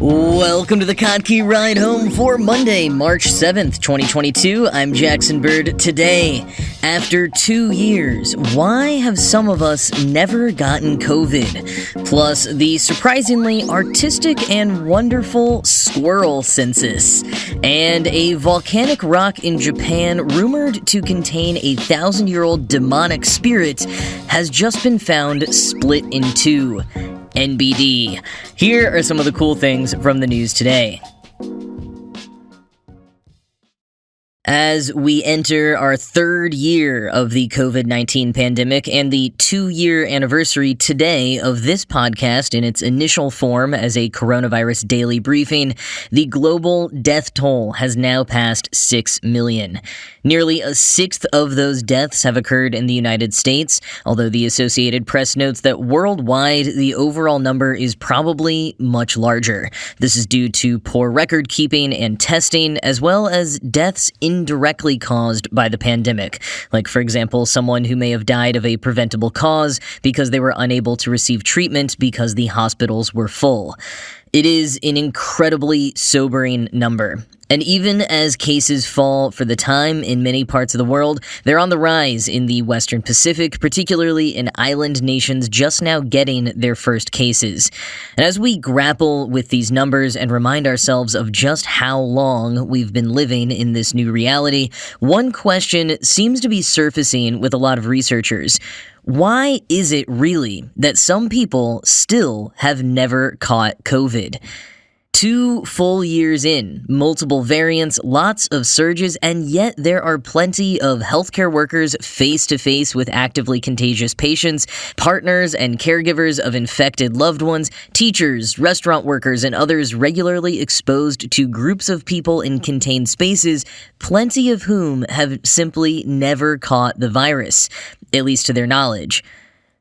Welcome to the Kottke Ride Home for Monday, March 7th, 2022. I'm Jackson Bird. Today, after 2 years, why have some of us never gotten COVID? Plus, the surprisingly artistic and wonderful Squirrel Census. And a volcanic rock in Japan rumored to contain a 1,000-year-old demonic spirit has just been found split in two. NBD. Here are some of the cool things from the news today. As we enter our third year of the COVID-19 pandemic and the 2-year anniversary today of this podcast in its initial form as a coronavirus daily briefing, the global death toll has now passed 6 million. Nearly a sixth of those deaths have occurred in the United States, although the Associated Press notes that worldwide, the overall number is probably much larger. This is due to poor record keeping and testing, as well as deaths indirectly caused by the pandemic. Like, for example, someone who may have died of a preventable cause because they were unable to receive treatment because the hospitals were full. It is an incredibly sobering number. And even as cases fall for the time in many parts of the world, they're on the rise in the Western Pacific, particularly in island nations just now getting their first cases. And as we grapple with these numbers and remind ourselves of just how long we've been living in this new reality, one question seems to be surfacing with a lot of researchers. Why is it really that some people still have never caught COVID? 2 full years in, multiple variants, lots of surges, and yet there are plenty of healthcare workers face-to-face with actively contagious patients, partners and caregivers of infected loved ones, teachers, restaurant workers, and others regularly exposed to groups of people in contained spaces, plenty of whom have simply never caught the virus, at least to their knowledge.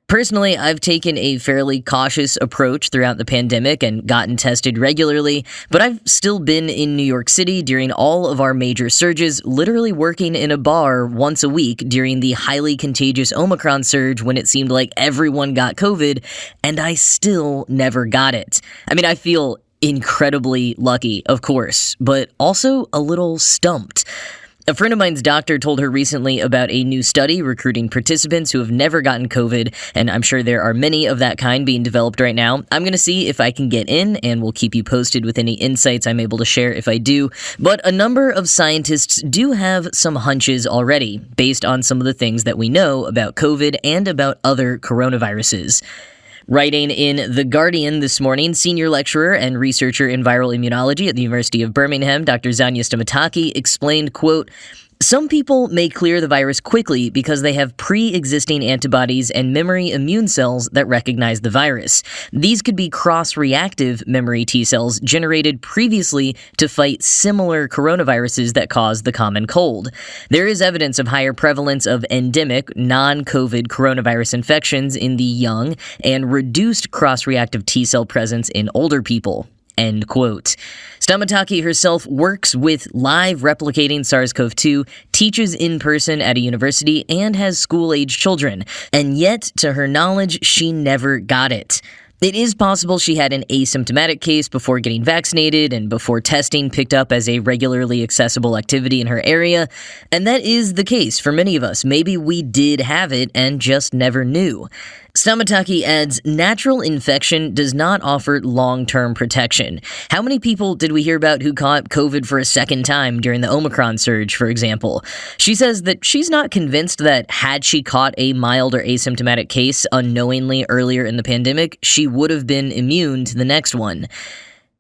Personally, I've taken a fairly cautious approach throughout the pandemic and gotten tested regularly, but I've still been in New York City during all of our major surges, literally working in a bar once a week during the highly contagious Omicron surge when it seemed like everyone got COVID, and I still never got it. I mean, I feel incredibly lucky, of course, but also a little stumped. A friend of mine's doctor told her recently about a new study recruiting participants who have never gotten COVID, and I'm sure there are many of that kind being developed right now. I'm going to see if I can get in, and we'll keep you posted with any insights I'm able to share if I do. But a number of scientists do have some hunches already, based on some of the things that we know about COVID and about other coronaviruses. Writing in The Guardian this morning, senior lecturer and researcher in viral immunology at the University of Birmingham, Dr. Zanya Stamataki, explained, quote, "Some people may clear the virus quickly because they have pre-existing antibodies and memory immune cells that recognize the virus. These could be cross-reactive memory T cells generated previously to fight similar coronaviruses that cause the common cold. There is evidence of higher prevalence of endemic, non-COVID coronavirus infections in the young and reduced cross-reactive T cell presence in older people." End quote. Stamataki herself works with live replicating SARS-CoV-2, teaches in person at a university, and has school-age children. And yet, to her knowledge, she never got it. It is possible she had an asymptomatic case before getting vaccinated and before testing picked up as a regularly accessible activity in her area, and that is the case for many of us. Maybe we did have it and just never knew. Stamataki adds, natural infection does not offer long-term protection. How many people did we hear about who caught COVID for a second time during the Omicron surge, for example? She says that she's not convinced that had she caught a mild or asymptomatic case unknowingly earlier in the pandemic, she would have been immune to the next one.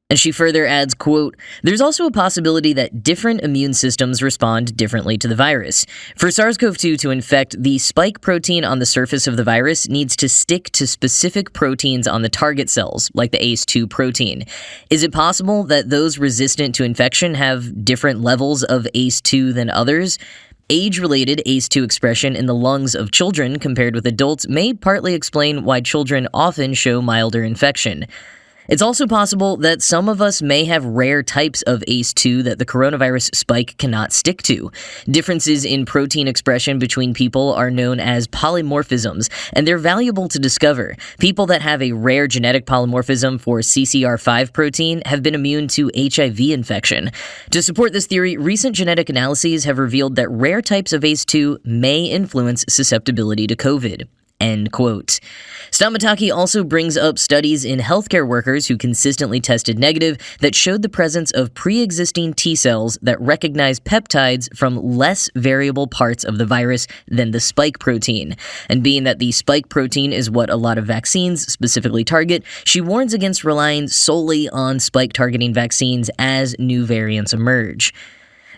And she further adds, quote, "There's also a possibility that different immune systems respond differently to the virus. For SARS-CoV-2 to infect, the spike protein on the surface of the virus needs to stick to specific proteins on the target cells, like the ACE2 protein. Is it possible that those resistant to infection have different levels of ACE2 than others? Age-related ACE2 expression in the lungs of children compared with adults may partly explain why children often show milder infection." It's also possible that some of us may have rare types of ACE2 that the coronavirus spike cannot stick to. Differences in protein expression between people are known as polymorphisms, and they're valuable to discover. People that have a rare genetic polymorphism for CCR5 protein have been immune to HIV infection. To support this theory, recent genetic analyses have revealed that rare types of ACE2 may influence susceptibility to COVID. End quote. Stamataki also brings up studies in healthcare workers who consistently tested negative that showed the presence of pre-existing T cells that recognize peptides from less variable parts of the virus than the spike protein. And being that the spike protein is what a lot of vaccines specifically target, she warns against relying solely on spike targeting vaccines as new variants emerge.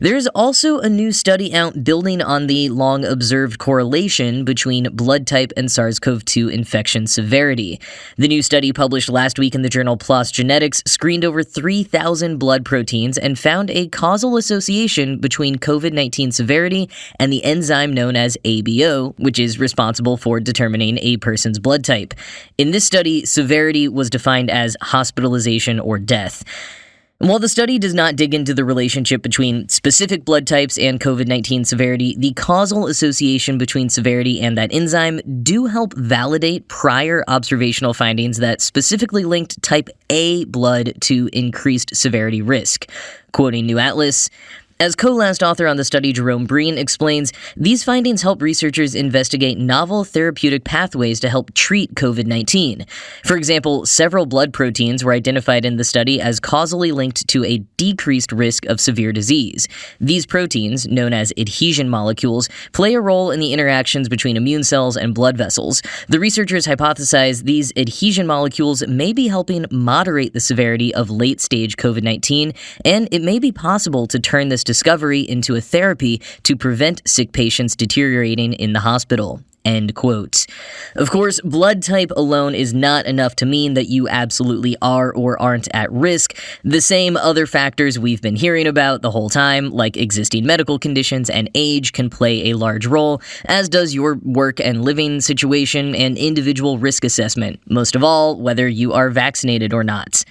There's also a new study out building on the long-observed correlation between blood type and SARS-CoV-2 infection severity. The new study published last week in the journal PLOS Genetics screened over 3,000 blood proteins and found a causal association between COVID-19 severity and the enzyme known as ABO, which is responsible for determining a person's blood type. In this study, severity was defined as hospitalization or death. While the study does not dig into the relationship between specific blood types and COVID-19 severity, the causal association between severity and that enzyme do help validate prior observational findings that specifically linked type A blood to increased severity risk. Quoting New Atlas, as co-last author on the study, Jerome Breen, explains, these findings help researchers investigate novel therapeutic pathways to help treat COVID-19. For example, several blood proteins were identified in the study as causally linked to a decreased risk of severe disease. These proteins, known as adhesion molecules, play a role in the interactions between immune cells and blood vessels. The researchers hypothesize these adhesion molecules may be helping moderate the severity of late-stage COVID-19, and it may be possible to turn this discovery into a therapy to prevent sick patients deteriorating in the hospital. End quote. Of course, blood type alone is not enough to mean that you absolutely are or aren't at risk. The same other factors we've been hearing about the whole time, like existing medical conditions and age, can play a large role, as does your work and living situation and individual risk assessment, most of all, whether you are vaccinated or not.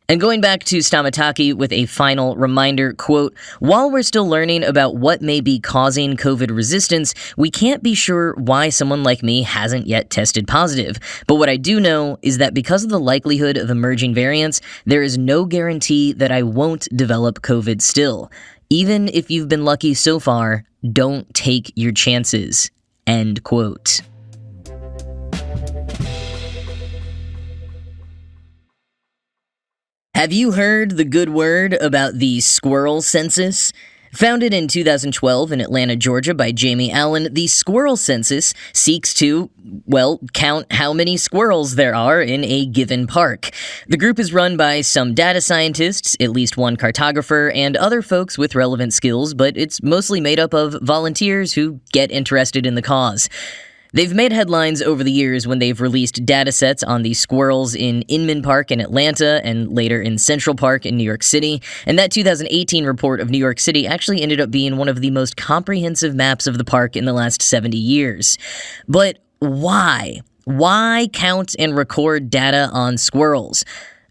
And going back to Stamataki with a final reminder, quote, while we're still learning about what may be causing COVID resistance, we can't be sure why someone like me hasn't yet tested positive. But what I do know is that because of the likelihood of emerging variants, there is no guarantee that I won't develop COVID still. Even if you've been lucky so far, don't take your chances. End quote. Have you heard the good word about the Squirrel Census? Founded in 2012 in Atlanta, Georgia by Jamie Allen, the Squirrel Census seeks to, count how many squirrels there are in a given park. The group is run by some data scientists, at least one cartographer, and other folks with relevant skills, but it's mostly made up of volunteers who get interested in the cause. They've made headlines over the years when they've released data sets on the squirrels in Inman Park in Atlanta and later in Central Park in New York City, and that 2018 report of New York City actually ended up being one of the most comprehensive maps of the park in the last 70 years. But why? Why count and record data on squirrels?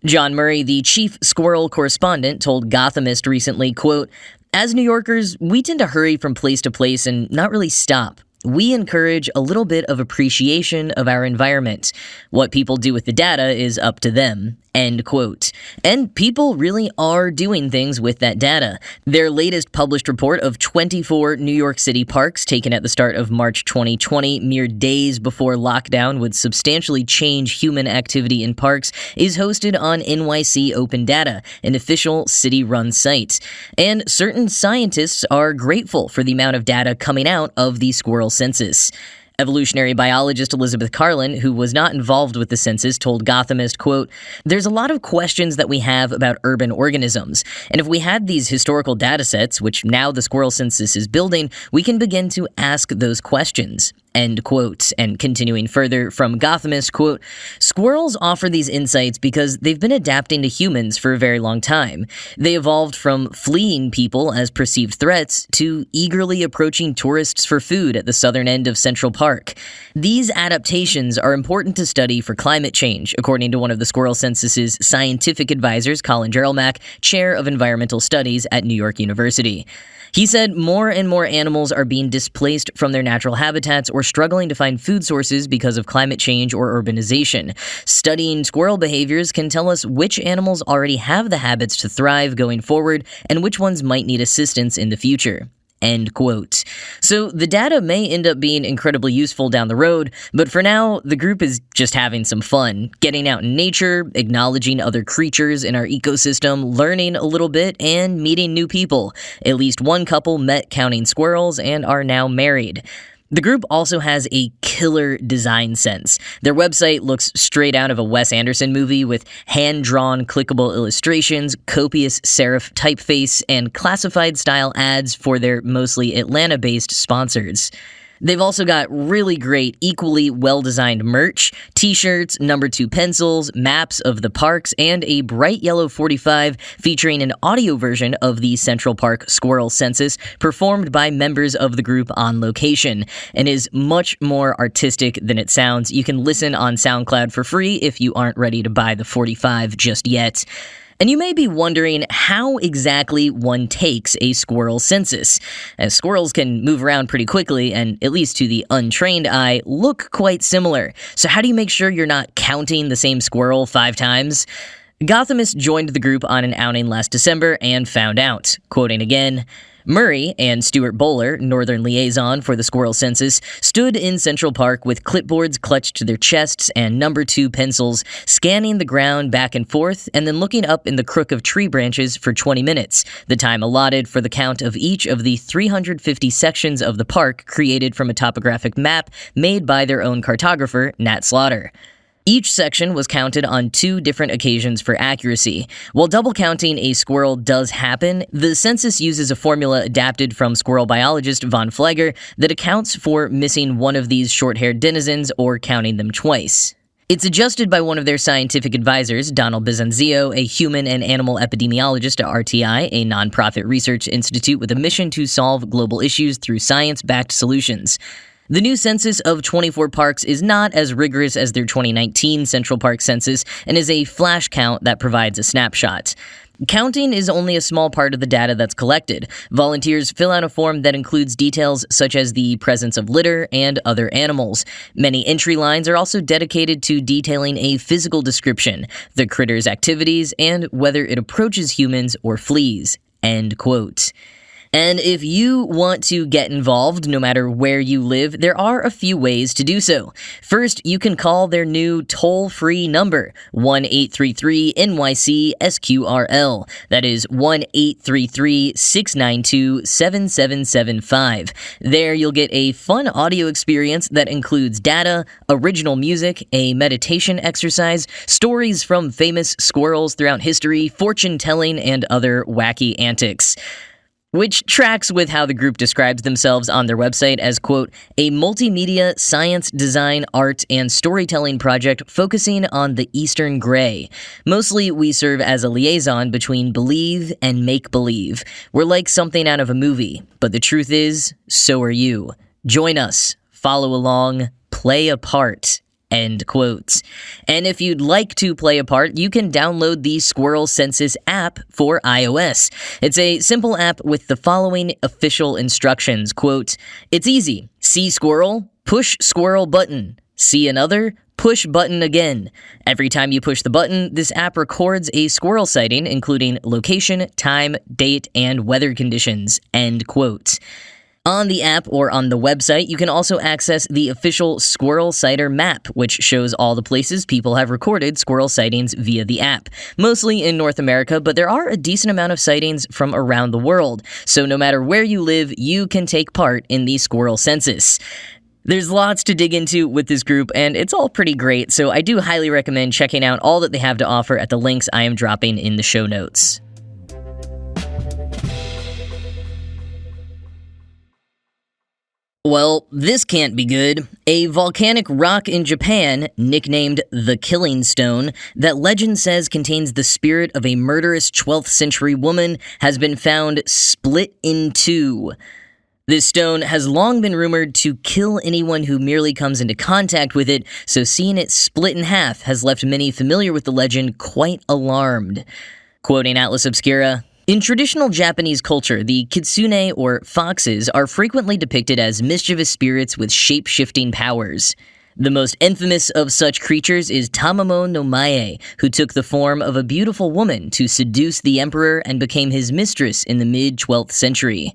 John Murray, the chief squirrel correspondent, told Gothamist recently, quote, as New Yorkers, we tend to hurry from place to place and not really stop. We encourage a little bit of appreciation of our environment. What people do with the data is up to them. End quote. And people really are doing things with that data. Their latest published report of 24 New York City parks taken at the start of March 2020, mere days before lockdown would substantially change human activity in parks, is hosted on NYC Open Data, an official city-run site. And certain scientists are grateful for the amount of data coming out of the Squirrel Census. Evolutionary biologist Elizabeth Carlin, who was not involved with the census, told Gothamist, quote, there's a lot of questions that we have about urban organisms, and if we had these historical data sets, which now the Squirrel Census is building, we can begin to ask those questions. End quote. And continuing further from Gothamist, quote, "Squirrels offer these insights because they've been adapting to humans for a very long time. They evolved from fleeing people as perceived threats to eagerly approaching tourists for food at the southern end of Central Park. These adaptations are important to study for climate change," according to one of the Squirrel Census's scientific advisors, Colin Jerelmack, chair of environmental studies at New York University. He said more and more animals are being displaced from their natural habitats or struggling to find food sources because of climate change or urbanization. Studying squirrel behaviors can tell us which animals already have the habits to thrive going forward and which ones might need assistance in the future. End quote. So the data may end up being incredibly useful down the road, but for now, the group is just having some fun, getting out in nature, acknowledging other creatures in our ecosystem, learning a little bit, and meeting new people. At least one couple met counting squirrels and are now married. The group also has a killer design sense. Their website looks straight out of a Wes Anderson movie with hand-drawn clickable illustrations, copious serif typeface, and classified-style ads for their mostly Atlanta-based sponsors. They've also got really great, equally well-designed merch, t-shirts, number 2 pencils, maps of the parks, and a bright yellow 45 featuring an audio version of the Central Park Squirrel Census performed by members of the group on location, and is much more artistic than it sounds. You can listen on SoundCloud for free if you aren't ready to buy the 45 just yet. And you may be wondering how exactly one takes a squirrel census, as squirrels can move around pretty quickly and, at least to the untrained eye, look quite similar. So how do you make sure you're not counting the same squirrel 5 times? Gothamist joined the group on an outing last December and found out, quoting again, "Murray and Stuart Bowler, Northern Liaison for the Squirrel Census, stood in Central Park with clipboards clutched to their chests and number 2 pencils, scanning the ground back and forth and then looking up in the crook of tree branches for 20 minutes, the time allotted for the count of each of the 350 sections of the park created from a topographic map made by their own cartographer, Nat Slaughter. Each section was counted on 2 different occasions for accuracy. While double counting a squirrel does happen, the census uses a formula adapted from squirrel biologist Von Fleger that accounts for missing one of these short-haired denizens or counting them twice. It's adjusted by one of their scientific advisors, Donald Bizanzio, a human and animal epidemiologist at RTI, a nonprofit research institute with a mission to solve global issues through science-backed solutions. The new census of 24 parks is not as rigorous as their 2019 Central Park census and is a flash count that provides a snapshot. Counting is only a small part of the data that's collected. Volunteers fill out a form that includes details such as the presence of litter and other animals. Many entry lines are also dedicated to detailing a physical description, the critter's activities, and whether it approaches humans or flees. End quote. And if you want to get involved, no matter where you live, there are a few ways to do so. First, you can call their new toll-free number, 1-833-NYC-SQRL. That is 1-833-692-7775. There, you'll get a fun audio experience that includes data, original music, a meditation exercise, stories from famous squirrels throughout history, fortune-telling, and other wacky antics. Which tracks with how the group describes themselves on their website as, quote, "a multimedia, science, design, art, and storytelling project focusing on the Eastern Gray. Mostly, we serve as a liaison between believe and make-believe. We're like something out of a movie, but the truth is, so are you. Join us, follow along, play a part." End quotes. And if you'd like to play a part, you can download the Squirrel Census app for iOS. It's a simple app with the following official instructions, quote, "It's easy. See squirrel, push squirrel button. See another, push button again. Every time you push the button, this app records a squirrel sighting, including location, time, date, and weather conditions." End quote. On the app or on the website, you can also access the official Squirrel Sighter map, which shows all the places people have recorded squirrel sightings via the app, mostly in North America, but there are a decent amount of sightings from around the world, so no matter where you live, you can take part in the Squirrel Census. There's lots to dig into with this group, and it's all pretty great, so I do highly recommend checking out all that they have to offer at the links I am dropping in the show notes. Well, this can't be good. A volcanic rock in Japan, nicknamed the Killing Stone, that legend says contains the spirit of a murderous 12th century woman, has been found split in two. This stone has long been rumored to kill anyone who merely comes into contact with it, so seeing it split in half has left many familiar with the legend quite alarmed. Quoting Atlas Obscura, "In traditional Japanese culture, the kitsune, or foxes, are frequently depicted as mischievous spirits with shape-shifting powers. The most infamous of such creatures is Tamamo no Mae, who took the form of a beautiful woman to seduce the emperor and became his mistress in the mid-12th century.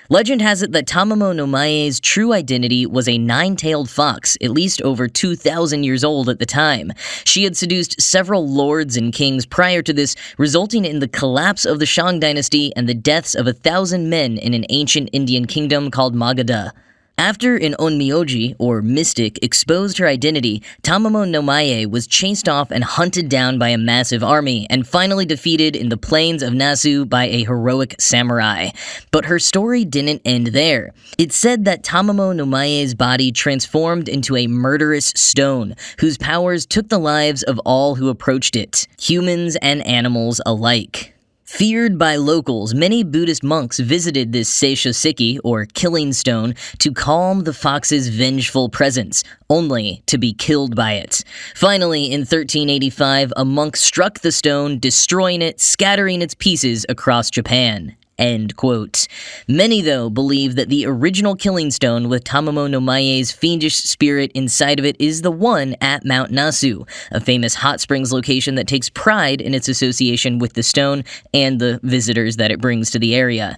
Legend has it that Tamamo no Mae's true identity was a nine-tailed fox, at least over 2,000 years old at the time. She had seduced several lords and kings prior to this, resulting in the collapse of the Shang dynasty and the deaths of 1,000 men in an ancient Indian kingdom called Magadha. After an onmyoji, or mystic, exposed her identity, Tamamo no Mae was chased off and hunted down by a massive army, and finally defeated in the plains of Nasu by a heroic samurai. But her story didn't end there. It's said that Tamamo no Mae's body transformed into a murderous stone, whose powers took the lives of all who approached it, humans and animals alike. Feared by locals, many Buddhist monks visited this Seishoseki, or killing stone, to calm the fox's vengeful presence, only to be killed by it. Finally, in 1385, a monk struck the stone, destroying it, scattering its pieces across Japan. End quote. Many, though, believe that the original killing stone with Tamamo no Mae's fiendish spirit inside of it is the one at Mount Nasu, a famous hot springs location that takes pride in its association with the stone and the visitors that it brings to the area.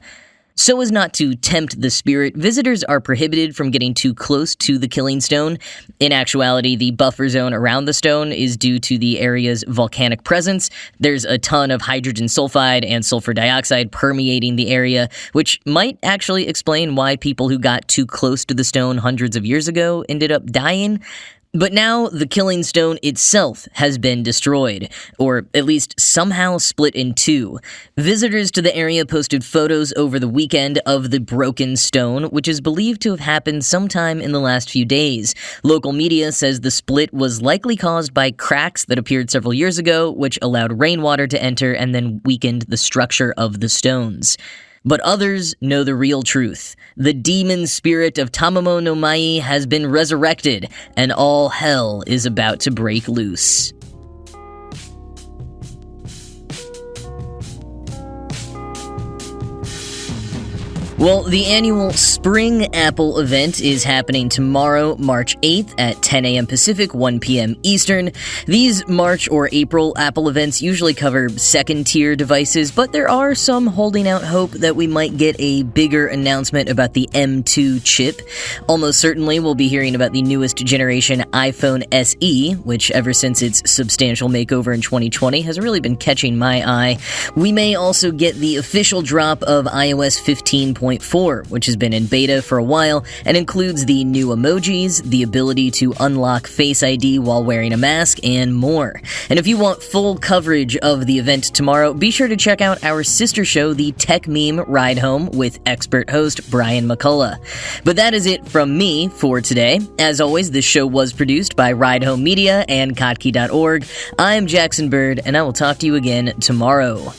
So as not to tempt the spirit, visitors are prohibited from getting too close to the killing stone. In actuality, the buffer zone around the stone is due to the area's volcanic presence. There's a ton of hydrogen sulfide and sulfur dioxide permeating the area, which might actually explain why people who got too close to the stone hundreds of years ago ended up dying. But now, the killing stone itself has been destroyed, or at least somehow split in two. Visitors to the area posted photos over the weekend of the broken stone, which is believed to have happened sometime in the last few days. Local media says the split was likely caused by cracks that appeared several years ago, which allowed rainwater to enter and then weakened the structure of the stones. But others know the real truth. The demon spirit of Tamamo no Mae has been resurrected, and all hell is about to break loose. Well, the annual Spring Apple event is happening tomorrow, March 8th at 10 a.m. Pacific, 1 p.m. Eastern. These March or April Apple events usually cover second-tier devices, but there are some holding out hope that we might get a bigger announcement about the M2 chip. Almost certainly we'll be hearing about the newest generation iPhone SE, which ever since its substantial makeover in 2020 has really been catching my eye. We may also get the official drop of iOS 15.4, which has been in beta for a while and includes the new emojis, the ability to unlock Face ID while wearing a mask, and more. And if you want full coverage of the event tomorrow, be sure to check out our sister show, the Tech Meme Ride Home, with expert host Brian McCullough. But that is it from me for today. As always, this show was produced by Ride Home Media and Kottke.org. I'm Jackson Bird, and I will talk to you again tomorrow.